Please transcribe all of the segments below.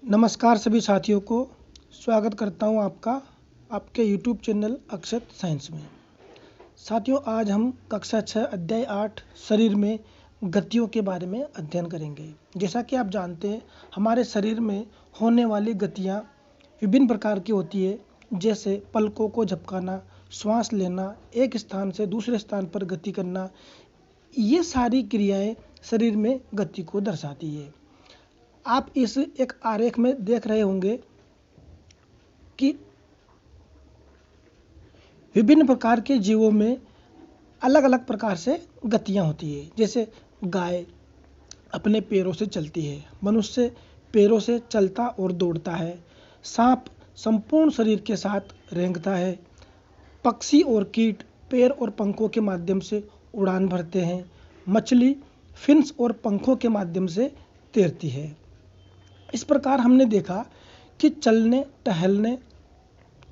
नमस्कार सभी साथियों को। स्वागत करता हूं आपका आपके यूट्यूब चैनल अक्षत साइंस में। साथियों, आज हम कक्षा 6 अध्याय 8 शरीर में गतियों के बारे में अध्ययन करेंगे। जैसा कि आप जानते हैं, हमारे शरीर में होने वाली गतियां विभिन्न प्रकार की होती है, जैसे पलकों को झपकाना, श्वास लेना, एक स्थान से दूसरे स्थान पर गति करना। ये सारी क्रियाएं शरीर में गति को दर्शाती है। आप इस एक आरेख में देख रहे होंगे कि विभिन्न प्रकार के जीवों में अलग अलग प्रकार से गतियां होती है। जैसे गाय अपने पैरों से चलती है, मनुष्य पैरों से चलता और दौड़ता है, सांप संपूर्ण शरीर के साथ रेंगता है, पक्षी और कीट पैर और पंखों के माध्यम से उड़ान भरते हैं, मछली फिन्स और पंखों के माध्यम से तैरती है। इस प्रकार हमने देखा कि चलने, टहलने,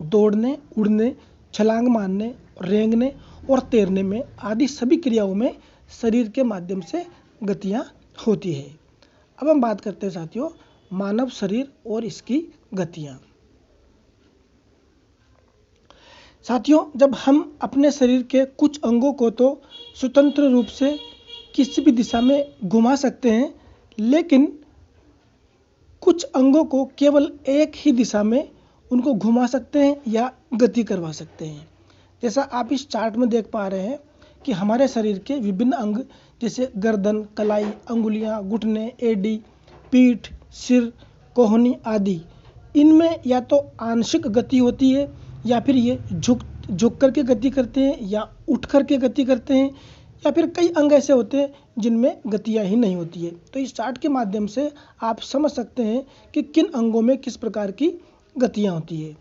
दौड़ने, उड़ने, छलांग मारने, रेंगने और तैरने में आदि सभी क्रियाओं में शरीर के माध्यम से गतियां होती है। अब हम बात करते हैं साथियों, मानव शरीर और इसकी गतियां। साथियों, जब हम अपने शरीर के कुछ अंगों को तो स्वतंत्र रूप से किसी भी दिशा में घुमा सकते हैं, लेकिन कुछ अंगों को केवल एक ही दिशा में उनको घुमा सकते हैं या गति करवा सकते हैं। जैसा आप इस चार्ट में देख पा रहे हैं कि हमारे शरीर के विभिन्न अंग जैसे गर्दन, कलाई, अंगुलियां, घुटने, एडी, पीठ, सिर, कोहनी आदि, इनमें या तो आंशिक गति होती है या फिर ये झुक करके गति करते हैं या उठ करके गति करते हैं, या फिर कई अंग ऐसे होते हैं जिनमें गतियां ही नहीं होती है। तो इस चार्ट के माध्यम से आप समझ सकते हैं कि किन अंगों में किस प्रकार की गतियां होती है।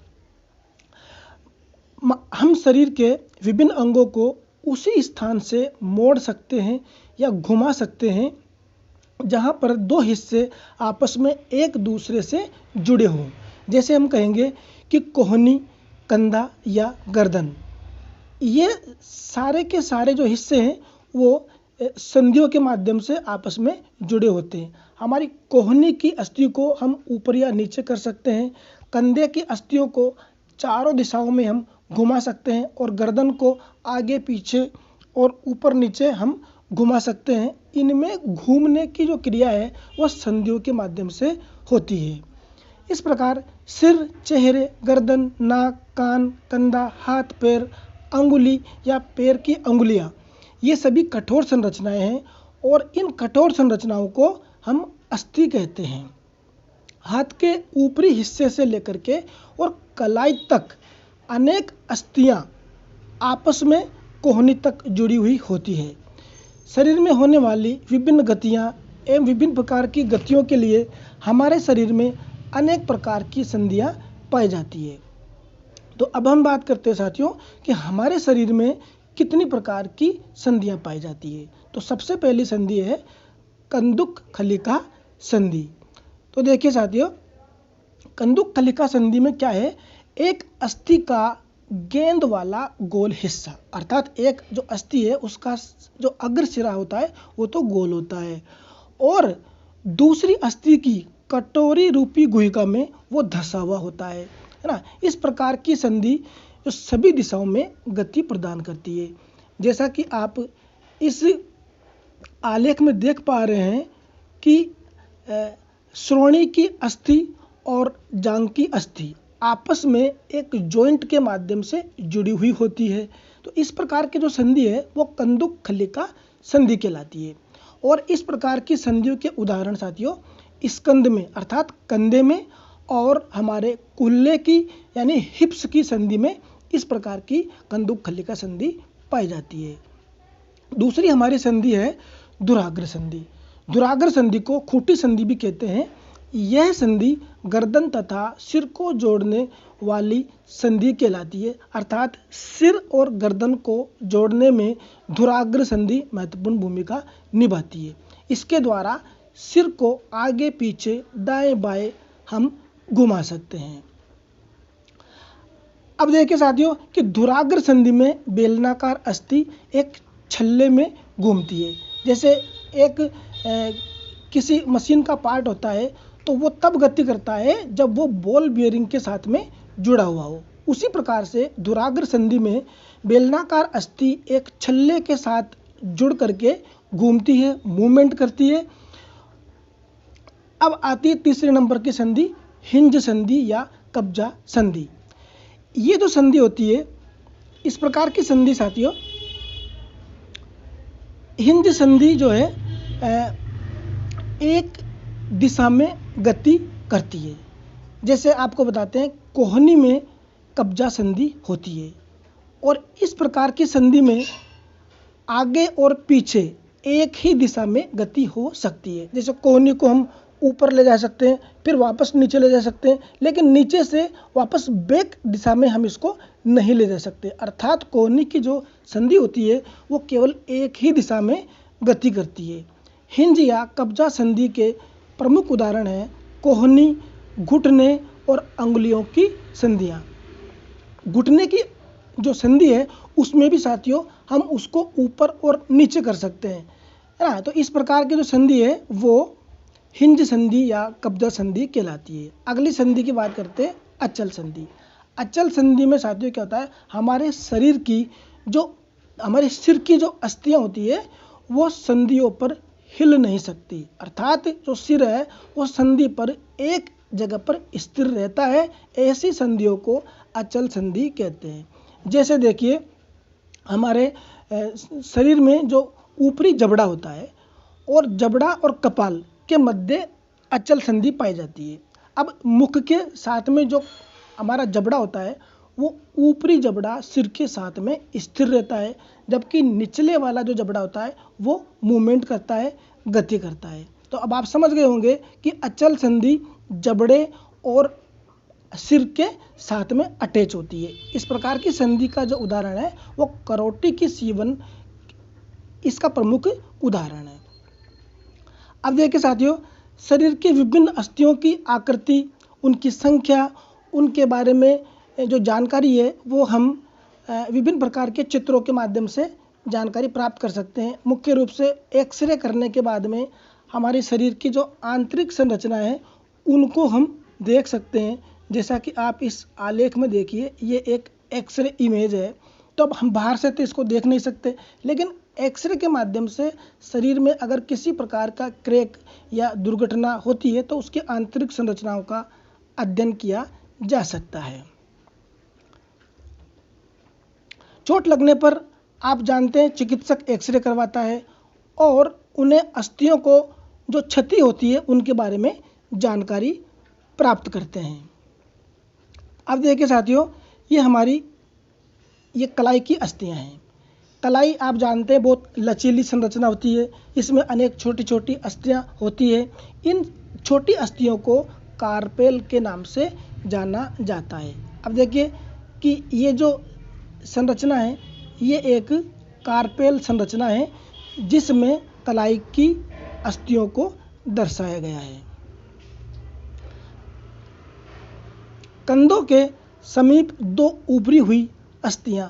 हम शरीर के विभिन्न अंगों को उसी स्थान से मोड़ सकते हैं या घुमा सकते हैं जहां पर दो हिस्से आपस में एक दूसरे से जुड़े हों। जैसे हम कहेंगे कि कोहनी, कंधा या गर्दन, ये सारे के सारे जो हिस्से हैं वो संधियों के माध्यम से आपस में जुड़े होते हैं। हमारी कोहनी की अस्थि को हम ऊपर या नीचे कर सकते हैं, कंधे की अस्थियों को चारों दिशाओं में हम घुमा सकते हैं और गर्दन को आगे पीछे और ऊपर नीचे हम घुमा सकते हैं। इनमें घूमने की जो क्रिया है वह संधियों के माध्यम से होती है। इस प्रकार सिर, चेहरे, गर्दन, नाक, कान, कंधा, हाथ, पैर, अंगुली या पैर की अंगुलियां, ये सभी कठोर संरचनाएं हैं और इन कठोर संरचनाओं को हम अस्थि कहते हैं। हाथ के ऊपरी हिस्से से लेकर के और कलाई तक अनेक अस्थियां आपस में कोहनी तक जुड़ी हुई होती है। शरीर में होने वाली विभिन्न गतियां एवं विभिन्न प्रकार की गतियों के लिए हमारे शरीर में अनेक प्रकार की संधियां पाई जाती है। तो अब हम बात करते हैं साथियों कि हमारे शरीर में कितनी प्रकार की संधियां पाई जाती है। तो सबसे पहली संधि है कंदुक खलिका संधि। तो देखिए साथियों, कंदुक खलिका संधि में क्या है, एक अस्थि का गेंद वाला गोल हिस्सा, अर्थात एक जो अस्थि है उसका जो अग्र सिरा होता है वो तो गोल होता है और दूसरी अस्थि की कटोरी रूपी गुहिका में वो धंसा हुआ होता है ना। इस प्रकार की संधि जो सभी दिशाओं में गति प्रदान करती है। जैसा कि आप इस आलेख में देख पा रहे हैं कि श्रोणी की अस्थि और जांघ की अस्थि आपस में एक जॉइंट के माध्यम से जुड़ी हुई होती है। तो इस प्रकार की जो संधि है वो कंदुक खलिका संधि कहलाती है। और इस प्रकार की संधियों के उदाहरण साथियों स्कंध में अर्थात कंधे में और हमारे कुल्ले की यानी हिप्स की संधि में इस प्रकार की कंदुक खलिका संधि पाई जाती है। दूसरी हमारी संधि है दुराग्र संधि। दुराग्र संधि को खूंटी संधि भी कहते हैं। यह संधि गर्दन तथा सिर को जोड़ने वाली संधि कहलाती है, अर्थात सिर और गर्दन को जोड़ने में दुराग्र संधि महत्वपूर्ण भूमिका निभाती है। इसके द्वारा सिर को आगे पीछे दाएं बाएं हम घुमा सकते हैं। अब देखिए साथियों कि दुराग्र संधि में बेलनाकार अस्थि एक छल्ले में घूमती है। जैसे एक किसी मशीन का पार्ट होता है तो वो तब गति करता है जब वो बॉल बियरिंग के साथ में जुड़ा हुआ हो। उसी प्रकार से धुराग्र संधि में बेलनाकार अस्थि एक छल्ले के साथ जुड़ करके घूमती है, मूवमेंट करती है। अब आती है तीसरे नंबर की संधि, हिंज संधि या कब्जा संधि। ये जो संधि होती है, इस प्रकार की संधि साथियों, हिंज संधि जो है एक दिशा में गति करती है। जैसे आपको बताते हैं, कोहनी में कब्जा संधि होती है और इस प्रकार की संधि में आगे और पीछे एक ही दिशा में गति हो सकती है। जैसे कोहनी को हम ऊपर ले जा सकते हैं, फिर वापस नीचे ले जा सकते हैं, लेकिन नीचे से वापस बैक दिशा में हम इसको नहीं ले जा सकते। अर्थात कोहनी की जो संधि होती है वो केवल एक ही दिशा में गति करती है। हिंज या कब्जा संधि के प्रमुख उदाहरण हैं कोहनी, घुटने और अंगुलियों की संधियाँ। घुटने की जो संधि है उसमें भी साथियों हम उसको ऊपर और नीचे कर सकते हैं, है ना। तो इस प्रकार की जो संधि है वो हिंज संधि या कब्जा संधि कहलाती है। अगली संधि की बात करते हैं, अचल संधि। अचल संधि में साथियों क्या होता है, हमारे शरीर की जो हमारे सिर की जो अस्थियां होती है वो संधियों पर हिल नहीं सकती। अर्थात जो सिर है वो संधि पर एक जगह पर स्थिर रहता है। ऐसी संधियों को अचल संधि कहते हैं। जैसे देखिए, हमारे शरीर में जो ऊपरी जबड़ा होता है और जबड़ा और कपाल के मध्य अचल संधि पाई जाती है। अब मुख के साथ में जो हमारा जबड़ा होता है वो ऊपरी जबड़ा सिर के साथ में स्थिर रहता है, जबकि निचले वाला जो जबड़ा होता है वो मूवमेंट करता है, गति करता है। तो अब आप समझ गए होंगे कि अचल संधि जबड़े और सिर के साथ में अटैच होती है। इस प्रकार की संधि का जो उदाहरण है वो करोटी की सीवन इसका प्रमुख उदाहरण है। अब देखिए साथियों, शरीर की विभिन्न अस्थियों की आकृति, उनकी संख्या, उनके बारे में जो जानकारी है वो हम विभिन्न प्रकार के चित्रों के माध्यम से जानकारी प्राप्त कर सकते हैं। मुख्य रूप से एक्सरे करने के बाद में हमारे शरीर की जो आंतरिक संरचना है उनको हम देख सकते हैं। जैसा कि आप इस आलेख में देखिए, ये एक एक्सरे इमेज है। तो अब हम बाहर से तो इसको देख नहीं सकते, लेकिन एक्सरे के माध्यम से शरीर में अगर किसी प्रकार का क्रैक या दुर्घटना होती है तो उसकी आंतरिक संरचनाओं का अध्ययन किया जा सकता है। चोट लगने पर आप जानते हैं चिकित्सक एक्सरे करवाता है और उन्हें अस्थियों को जो क्षति होती है उनके बारे में जानकारी प्राप्त करते हैं। अब देखिए साथियों, ये हमारी कलाई की अस्थियां हैं। कलाई आप जानते हैं बहुत लचीली संरचना होती है, इसमें अनेक छोटी छोटी अस्थियां होती है। इन छोटी अस्थियों को कार्पेल के नाम से जाना जाता है। अब देखिए कि ये जो संरचना है ये एक कार्पेल संरचना है जिसमें कलाई की अस्थियों को दर्शाया गया है। कंधों के समीप दो उभरी हुई अस्थियां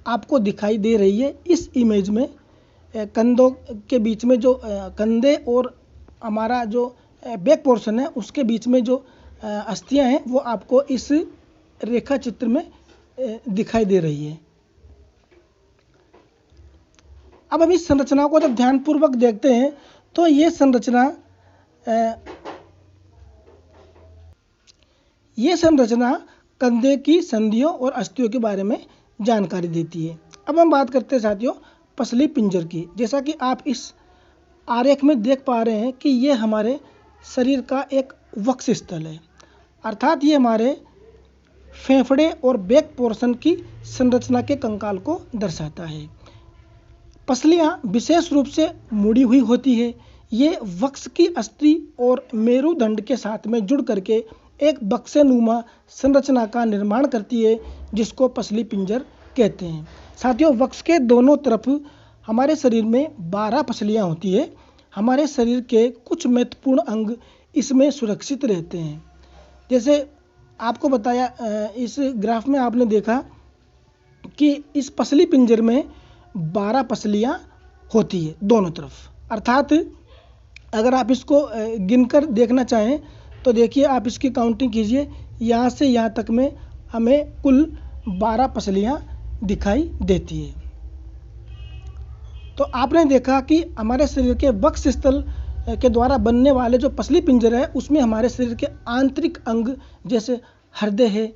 आपको दिखाई दे रही है इस इमेज में। कंधों के बीच में जो कंधे और हमारा जो बैक पोर्शन है उसके बीच में जो अस्थियां हैं वो आपको इस रेखा चित्र में दिखाई दे रही है। अब हम इस संरचना को जब ध्यानपूर्वक देखते हैं तो ये संरचना कंधे की संधियों और अस्थियों के बारे में जानकारी देती है। अब हम बात करते हैं साथियों पसली पिंजर की। जैसा कि आप इस आरेख में देख पा रहे हैं कि ये हमारे शरीर का एक वक्ष स्थल है, अर्थात ये हमारे फेफड़े और बैक पोर्शन की संरचना के कंकाल को दर्शाता है। पसलियां विशेष रूप से मुड़ी हुई होती है। ये वक्ष की अस्थि और मेरुदंड के साथ में जुड़ करके एक बक्सेनुमा संरचना का निर्माण करती है जिसको पसली पिंजर कहते हैं। साथियों, वक्ष के दोनों तरफ हमारे शरीर में 12 पसलियां होती है। हमारे शरीर के कुछ महत्वपूर्ण अंग इसमें सुरक्षित रहते हैं। जैसे आपको बताया, इस ग्राफ में आपने देखा कि इस पसली पिंजर में 12 पसलियां होती है दोनों तरफ। अर्थात अगर आप इसको गिनकर देखना चाहें तो देखिए आप इसकी काउंटिंग कीजिए, यहाँ से यहाँ तक में हमें कुल 12 पसलियाँ दिखाई देती है। तो आपने देखा कि हमारे शरीर के वक्ष स्थल के द्वारा बनने वाले जो पसली पिंजर है उसमें हमारे शरीर के आंतरिक अंग जैसे हृदय है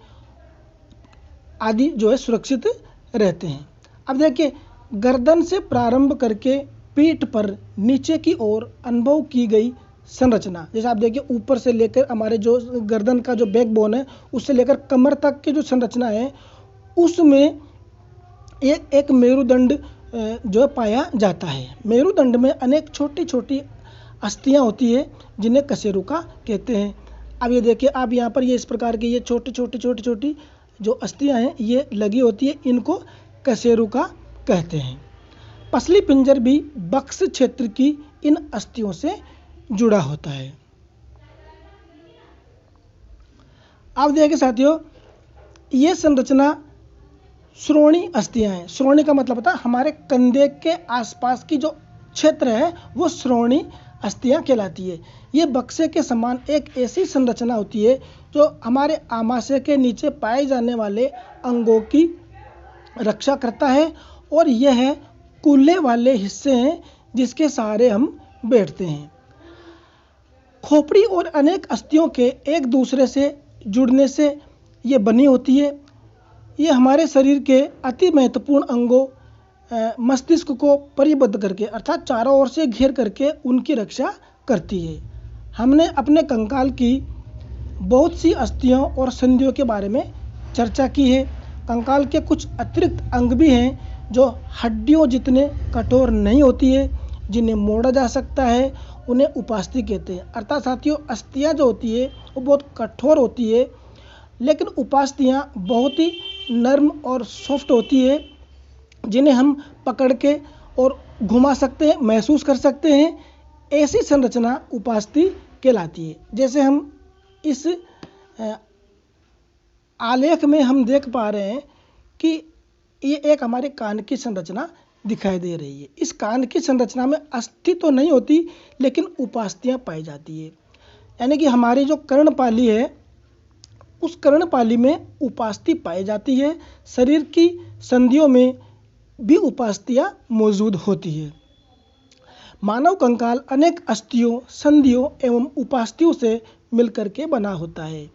आदि जो है सुरक्षित रहते हैं। अब देखिए गर्दन से प्रारंभ करके पीठ पर नीचे की ओर अनुभव की गई संरचना, जैसे आप देखिए ऊपर से लेकर हमारे जो गर्दन का जो बैकबोन है उससे लेकर कमर तक की जो संरचना है उसमें एक मेरुदंड जो पाया जाता है। मेरुदंड में अनेक छोटी छोटी अस्थियां होती है जिन्हें कशेरुका कहते हैं। अब ये देखिए आप यहाँ पर ये इस प्रकार की ये छोटी छोटी जो अस्थियां हैं ये लगी होती है, इनको कशेरुका कहते हैं। पसली पिंजर भी वक्ष क्षेत्र की इन अस्थियों से जुड़ा होता है। आप देखिए साथियों ये संरचना श्रोणी अस्थियां हैं। श्रोणी का मतलब होता है हमारे कंधे के आसपास की जो क्षेत्र है वो श्रोणी अस्थियां कहलाती है। ये बक्से के समान एक ऐसी संरचना होती है जो हमारे आमाशय के नीचे पाए जाने वाले अंगों की रक्षा करता है और यह कूल्हे वाले हिस्से हैं जिसके सहारे हम बैठते हैं। खोपड़ी और अनेक अस्थियों के एक दूसरे से जुड़ने से ये बनी होती है। ये हमारे शरीर के अति महत्वपूर्ण अंगों मस्तिष्क को परिबद्ध करके अर्थात चारों ओर से घेर करके उनकी रक्षा करती है। हमने अपने कंकाल की बहुत सी अस्थियों और संधियों के बारे में चर्चा की है। कंकाल के कुछ अतिरिक्त अंग भी हैं जो हड्डियों जितने कठोर नहीं होती है, जिन्हें मोड़ा जा सकता है, उन्हें उपास्थि कहते हैं। अर्थात साथियों अस्थियां जो होती है वो बहुत कठोर होती है लेकिन उपास्थियां बहुत ही नर्म और सॉफ्ट होती है जिन्हें हम पकड़ के और घुमा सकते हैं, महसूस कर सकते हैं। ऐसी संरचना उपास्थि कहलाती है। जैसे हम इस आलेख में हम देख पा रहे हैं कि ये एक हमारे कान की संरचना दिखाई दे रही है। इस कान की संरचना में अस्थि तो नहीं होती लेकिन उपास्थियां पाई जाती है। यानी कि हमारी जो कर्णपाली है उस कर्णपाली में उपास्थि पाई जाती है। शरीर की संधियों में भी उपास्थियां मौजूद होती है। मानव कंकाल अनेक अस्थियों, संधियों एवं उपास्थियों से मिलकर के बना होता है।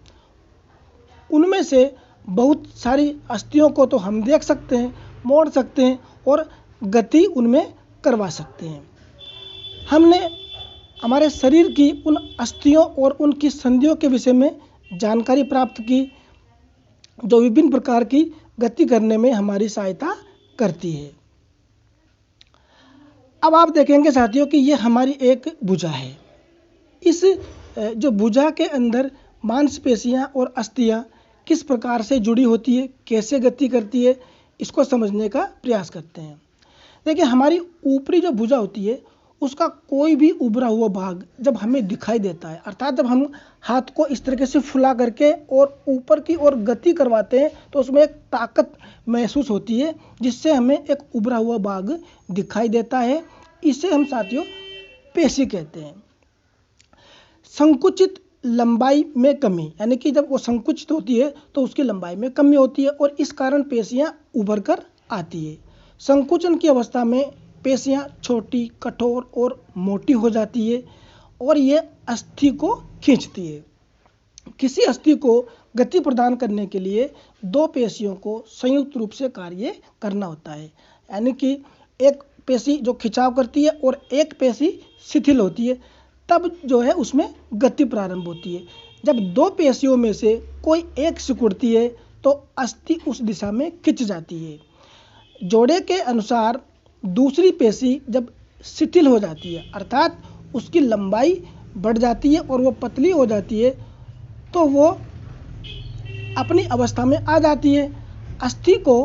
उनमें से बहुत सारी अस्थियों को तो हम देख सकते हैं, मोड़ सकते हैं और गति उनमें करवा सकते हैं। हमने हमारे शरीर की उन अस्थियों और उनकी संधियों के विषय में जानकारी प्राप्त की जो विभिन्न प्रकार की गति करने में हमारी सहायता करती है। अब आप देखेंगे साथियों कि ये हमारी एक भुजा है। इस जो भुजा के अंदर मांसपेशियां और अस्थियां किस प्रकार से जुड़ी होती है, कैसे गति करती है, इसको समझने का प्रयास करते हैं। देखिए हमारी ऊपरी जो भुजा होती है उसका कोई भी उभरा हुआ भाग जब हमें दिखाई देता है, अर्थात जब हम हाथ को इस तरीके से फुला करके और ऊपर की ओर गति करवाते हैं तो उसमें एक ताकत महसूस होती है जिससे हमें एक उभरा हुआ भाग दिखाई देता है। इसे हम साथियों पेशी कहते हैं। संकुचित लंबाई में कमी, यानी कि जब वो संकुचित होती है तो उसकी लंबाई में कमी होती है और इस कारण पेशियां उभर कर आती है। संकुचन की अवस्था में पेशियां छोटी, कठोर और मोटी हो जाती है और ये अस्थि को खींचती है। किसी अस्थि को गति प्रदान करने के लिए दो पेशियों को संयुक्त रूप से कार्य करना होता है। यानी कि एक पेशी जो खिंचाव करती है और एक पेशी शिथिल होती है, तब जो है उसमें गति प्रारंभ होती है। जब दो पेशियों में से कोई एक सिकुड़ती है तो अस्थि उस दिशा में खिंच जाती है। जोड़े के अनुसार दूसरी पेशी जब शिथिल हो जाती है अर्थात उसकी लंबाई बढ़ जाती है और वो पतली हो जाती है तो वो अपनी अवस्था में आ जाती है। अस्थि को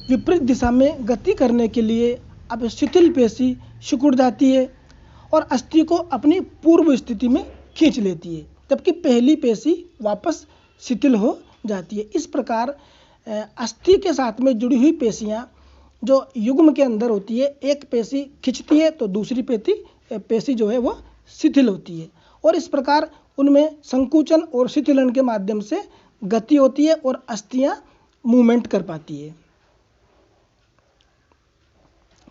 विपरीत दिशा में गति करने के लिए अब शिथिल पेशी सिकुड़ जाती है और अस्थि को अपनी पूर्व स्थिति में खींच लेती है, जबकि पहली पेशी वापस शिथिल हो जाती है। इस प्रकार अस्थि के साथ में जुड़ी हुई पेशियां जो युग्म के अंदर होती है, एक पेशी खिंचती है तो दूसरी पेशी जो है वो शिथिल होती है और इस प्रकार उनमें संकुचन और शिथिलन के माध्यम से गति होती है और अस्थियां मूवमेंट कर पाती है।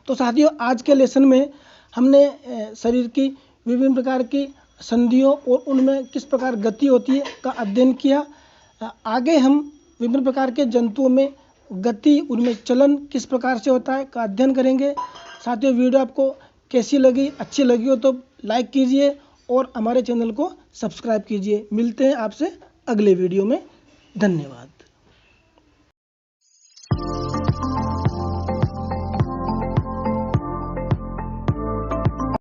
तो साथियों, आज के लेसन में हमने शरीर की विभिन्न प्रकार की संधियों और उनमें किस प्रकार गति होती है का अध्ययन किया। आगे हम विभिन्न प्रकार के जंतुओं में गति, उनमें चलन किस प्रकार से होता है का अध्ययन करेंगे। साथियों, वीडियो आपको कैसी लगी, अच्छी लगी हो तो लाइक कीजिए और हमारे चैनल को सब्सक्राइब कीजिए। मिलते हैं आपसे अगले वीडियो में। धन्यवाद।